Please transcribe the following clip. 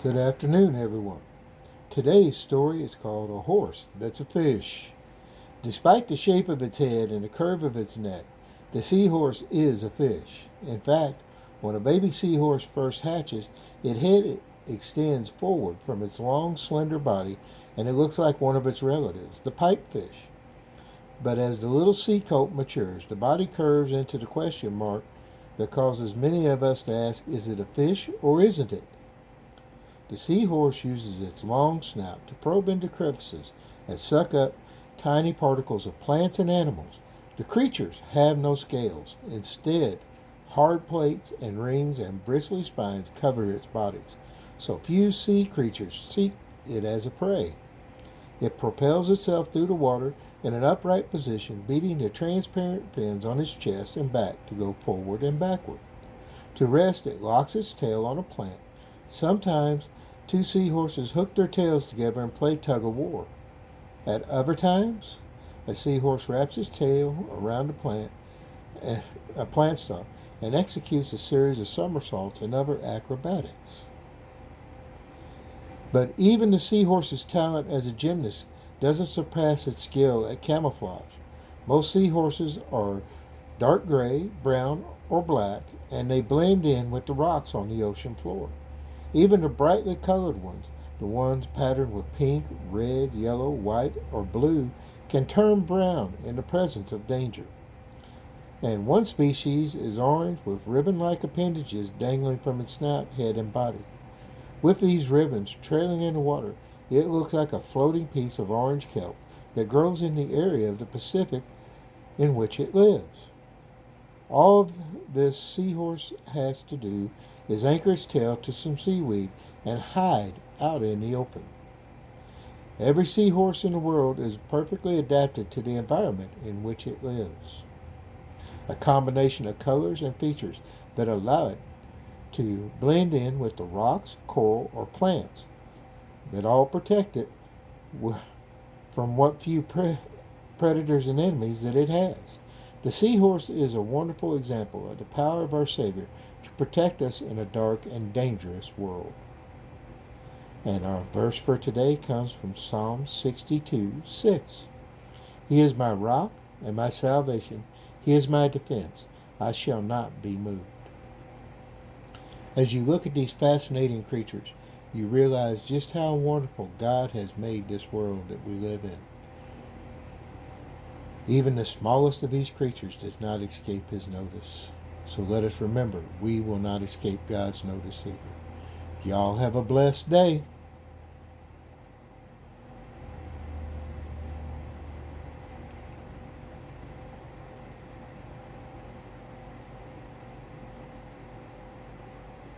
Good afternoon, everyone. Today's story is called A Horse That's a Fish. Despite the shape of its head and the curve of its neck, the seahorse is a fish. In fact, when a baby seahorse first hatches, its head extends forward from its long, slender body and it looks like one of its relatives, the pipefish. But as the little sea coat matures, the body curves into the question mark that causes many of us to ask, is it a fish or isn't it? The seahorse uses its long snout to probe into crevices and suck up tiny particles of plants and animals. The creatures have no scales. Instead, hard plates and rings and bristly spines cover its bodies, so few sea creatures seek it as a prey. It propels itself through the water in an upright position, beating the transparent fins on its chest and back to go forward and backward. To rest, it locks its tail on a plant. Sometimes two seahorses hook their tails together and play tug of war. At other times, a seahorse wraps its tail around a plant stalk and executes a series of somersaults and other acrobatics. But even the seahorse's talent as a gymnast doesn't surpass its skill at camouflage. Most seahorses are dark gray, brown, or black, and they blend in with the rocks on the ocean floor. Even the brightly colored ones, the ones patterned with pink, red, yellow, white, or blue, can turn brown in the presence of danger. And one species is orange with ribbon-like appendages dangling from its snout, head, and body. With these ribbons trailing in the water, it looks like a floating piece of orange kelp that grows in the area of the Pacific in which it lives. All this seahorse has to do is anchor its tail to some seaweed and hide out in the open. Every seahorse in the world is perfectly adapted to the environment in which it lives. A combination of colors and features that allow it to blend in with the rocks, coral, or plants that all protect it from what few predators and enemies that it has. The seahorse is a wonderful example of the power of our Savior to protect us in a dark and dangerous world. And our verse for today comes from Psalm 62:6. He is my rock and my salvation. He is my defense. I shall not be moved. As you look at these fascinating creatures, you realize just how wonderful God has made this world that we live in. Even the smallest of these creatures does not escape his notice. So let us remember, we will not escape God's notice either. Y'all have a blessed day.